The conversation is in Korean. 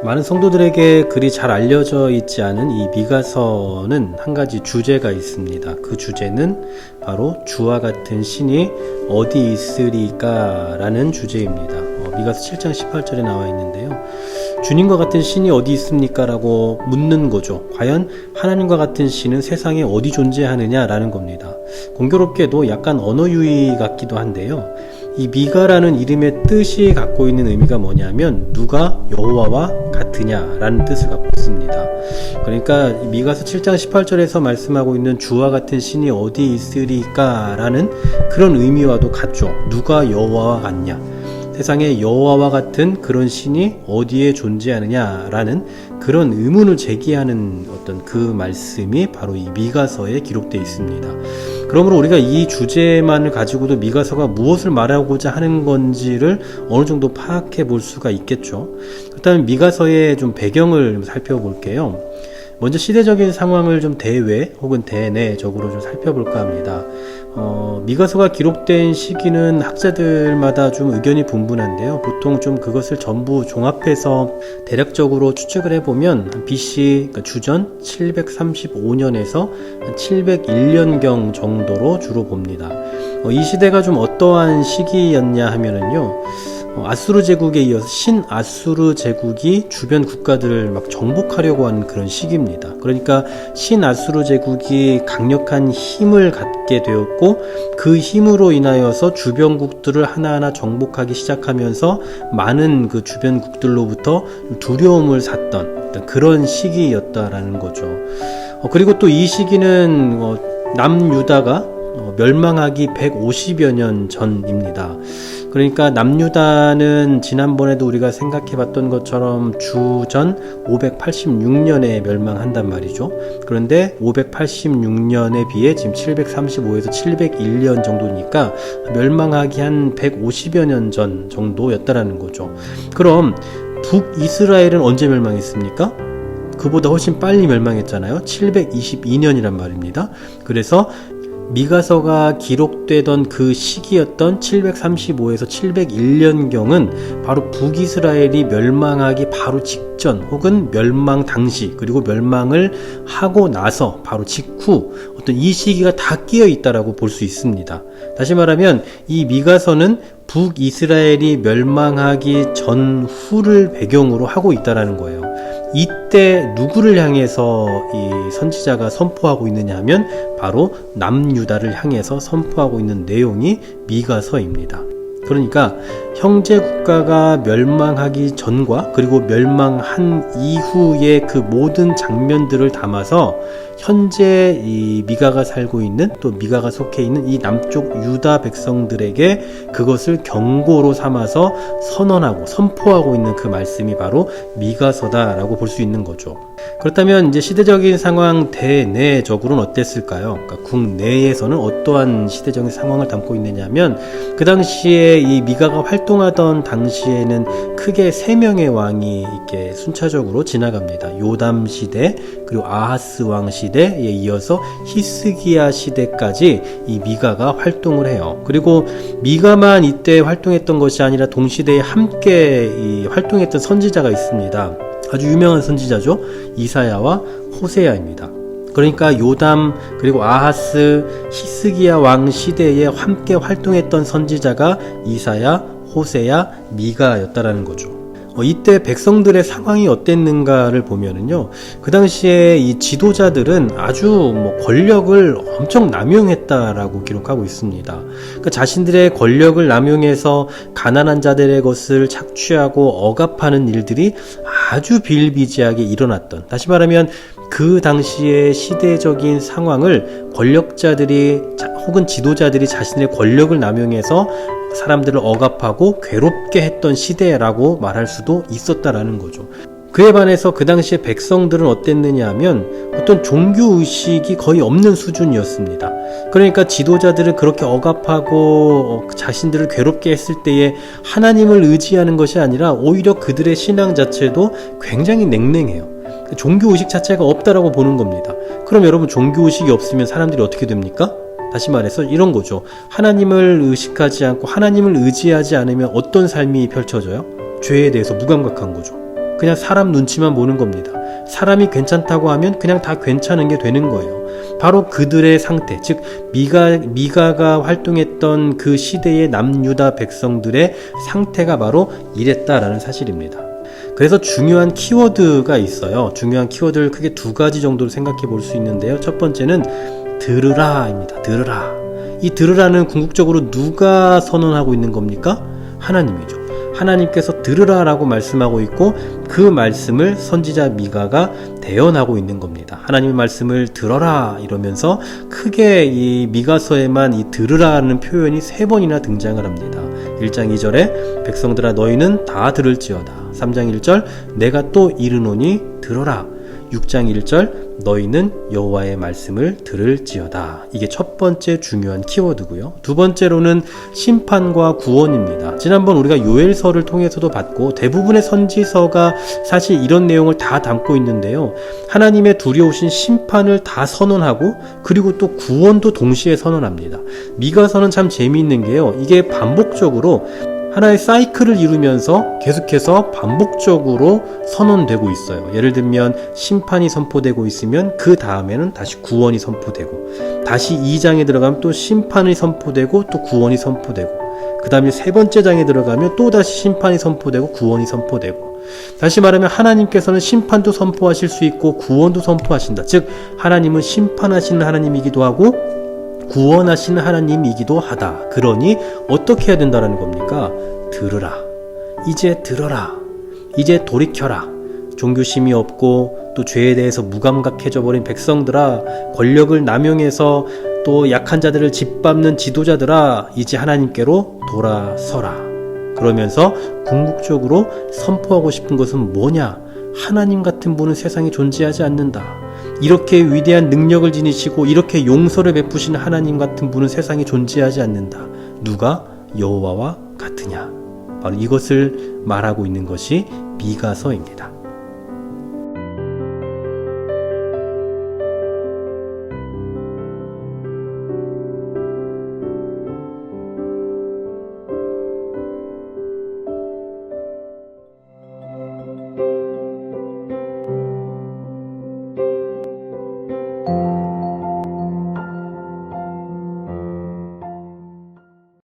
많은 성도들에게 그리 잘 알려져 있지 않은 이 미가서는 한 가지 주제가 있습니다. 그 주제는 바로 주와 같은 신이 어디 있으리까 라는 주제입니다. 미가서 7장 18절에 나와 있는데요. 주님과 같은 신이 어디 있습니까? 라고 묻는 거죠. 과연 하나님과 같은 신은 세상에 어디 존재하느냐 라는 겁니다. 공교롭게도 약간 언어 유희 같기도 한데요. 이 미가라는 이름의 뜻이 갖고 있는 의미가 뭐냐면 누가 여호와와 같으냐라는 뜻을 갖고 있습니다. 그러니까 미가서 7장 18절에서 말씀하고 있는 주와 같은 신이 어디 있으리까 라는 그런 의미와도 같죠. 누가 여호와와 같냐, 세상에 여호와와 같은 그런 신이 어디에 존재하느냐라는 그런 의문을 제기하는 어떤 그 말씀이 바로 이 미가서에 기록되어 있습니다. 그러므로 우리가 이 주제만을 가지고도 미가서가 무엇을 말하고자 하는 건지를 어느 정도 파악해 볼 수가 있겠죠. 그렇다면 미가서의 좀 배경을 좀 살펴볼게요. 먼저 시대적인 상황을 좀 대외 혹은 대내적으로 좀 살펴볼까 합니다. 미가서가 기록된 시기는 학자들마다 좀 의견이 분분한데요. 보통 좀 그것을 전부 종합해서 대략적으로 추측을 해보면 BC, 그러니까 주전 735년에서 701년경 정도로 주로 봅니다. 이 시대가 좀 어떠한 시기였냐 하면은요, 아수르 제국에 이어서 신아수르 제국이 주변 국가들을 막 정복하려고 하는 그런 시기입니다. 그러니까 신아수르 제국이 강력한 힘을 갖게 되었고 그 힘으로 인하여서 주변국들을 하나하나 정복하기 시작하면서 많은 그 주변국들로부터 두려움을 샀던 그런 시기였다라는 거죠. 그리고 또 이 시기는 남유다가 멸망하기 150여 년 전입니다. 그러니까 남유다는 지난번에도 우리가 생각해봤던 것처럼 주전 586년에 멸망한단 말이죠. 그런데 586년에 비해 지금 735에서 701년 정도니까 멸망하기 한 150여 년 전 정도였다라는 거죠. 그럼 북이스라엘은 언제 멸망했습니까? 그보다 훨씬 빨리 멸망했잖아요. 722년이란 말입니다. 그래서 미가서가 기록되던 그 시기였던 735에서 701년경은 바로 북이스라엘이 멸망하기 바로 직전 혹은 멸망 당시, 그리고 멸망을 하고 나서 바로 직후 어떤 이 시기가 다 끼어 있다라고 볼 수 있습니다. 다시 말하면 이 미가서는 북이스라엘이 멸망하기 전후를 배경으로 하고 있다라는 거예요. 이때 누구를 향해서 이 선지자가 선포하고 있느냐 하면 바로 남유다를 향해서 선포하고 있는 내용이 미가서입니다. 그러니까 형제 국가가 멸망하기 전과 그리고 멸망한 이후의 그 모든 장면들을 담아서 현재 이 미가가 살고 있는, 또 미가가 속해 있는 이 남쪽 유다 백성들에게 그것을 경고로 삼아서 선언하고 선포하고 있는 그 말씀이 바로 미가서다라고 볼 수 있는 거죠. 그렇다면 이제 시대적인 상황 대내적으로는 어땠을까요? 그러니까 국내에서는 어떠한 시대적인 상황을 담고 있느냐면, 그 당시에 이 미가가 활동하던 당시에는 크게 3명의 왕이 이렇게 순차적으로 지나갑니다. 요담 시대, 그리고 아하스 왕 시대에 이어서 히스기야 시대까지 이 미가가 활동을 해요. 그리고 미가만 이때 활동했던 것이 아니라 동시대에 함께 활동했던 선지자가 있습니다. 아주 유명한 선지자죠. 이사야와 호세아입니다. 그러니까 요담 그리고 아하스, 히스기야 왕 시대에 함께 활동했던 선지자가 이사야, 호세아, 미가였다라는 거죠. 이때 백성들의 상황이 어땠는가를 보면은요, 그 당시에 이 지도자들은 아주 권력을 엄청 남용했다라고 기록하고 있습니다. 그러니까 자신들의 권력을 남용해서 가난한 자들의 것을 착취하고 억압하는 일들이 아주 비일비재하게 일어났던, 다시 말하면 그 당시의 시대적인 상황을 권력자들이 혹은 지도자들이 자신의 권력을 남용해서 사람들을 억압하고 괴롭게 했던 시대라고 말할 수도 있었다라는 거죠. 그에 반해서 그 당시에 백성들은 어땠느냐 하면 어떤 종교의식이 거의 없는 수준이었습니다. 그러니까 지도자들은 그렇게 억압하고 자신들을 괴롭게 했을 때에 하나님을 의지하는 것이 아니라 오히려 그들의 신앙 자체도 굉장히 냉랭해요. 종교의식 자체가 없다라고 보는 겁니다. 그럼 여러분, 종교의식이 없으면 사람들이 어떻게 됩니까? 다시 말해서 이런 거죠. 하나님을 의식하지 않고 하나님을 의지하지 않으면 어떤 삶이 펼쳐져요? 죄에 대해서 무감각한 거죠. 그냥 사람 눈치만 보는 겁니다. 사람이 괜찮다고 하면 그냥 다 괜찮은 게 되는 거예요. 바로 그들의 상태, 즉 미가가 활동했던 그 시대의 남유다 백성들의 상태가 바로 이랬다라는 사실입니다. 그래서 중요한 키워드가 있어요. 중요한 키워드를 크게 두 가지 정도로 생각해 볼 수 있는데요. 첫 번째는 들으라입니다. 들으라. 이 들으라는 궁극적으로 누가 선언하고 있는 겁니까? 하나님이죠. 하나님께서 들으라라고 말씀하고 있고 그 말씀을 선지자 미가가 대언하고 있는 겁니다. 하나님의 말씀을 들어라 이러면서 크게 이 미가서에만 이 들으라는 표현이 3번이나 등장을 합니다. 1장 2절에 백성들아 너희는 다 들을지어다. 3장 1절 내가 또 이르노니 들어라. 6장 1절 너희는 여호와의 말씀을 들을지어다. 이게 첫 번째 중요한 키워드고요. 두 번째로는 심판과 구원입니다. 지난번 우리가 요엘서를 통해서도 봤고 대부분의 선지서가 사실 이런 내용을 다 담고 있는데요. 하나님의 두려우신 심판을 다 선언하고 그리고 또 구원도 동시에 선언합니다. 미가서는 참 재미있는 게요. 이게 반복적으로 하나의 사이클을 이루면서 계속해서 반복적으로 선언되고 있어요. 예를 들면 심판이 선포되고 있으면 그 다음에는 다시 구원이 선포되고 다시 2장에 들어가면 또 심판이 선포되고 또 구원이 선포되고 그 다음에 3번째 장에 들어가면 또 다시 심판이 선포되고 구원이 선포되고 다시 말하면 하나님께서는 심판도 선포하실 수 있고 구원도 선포하신다. 즉 하나님은 심판하시는 하나님이기도 하고 구원하시는 하나님이기도 하다. 그러니 어떻게 해야 된다는 겁니까? 들으라. 이제 들어라. 이제 돌이켜라. 종교심이 없고 또 죄에 대해서 무감각해져 버린 백성들아, 권력을 남용해서 또 약한 자들을 짓밟는 지도자들아, 이제 하나님께로 돌아서라. 그러면서 궁극적으로 선포하고 싶은 것은 뭐냐? 하나님 같은 분은 세상에 존재하지 않는다. 이렇게 위대한 능력을 지니시고 이렇게 용서를 베푸시는 하나님 같은 분은 세상에 존재하지 않는다. 누가 여호와와 같으냐? 바로 이것을 말하고 있는 것이 미가서입니다.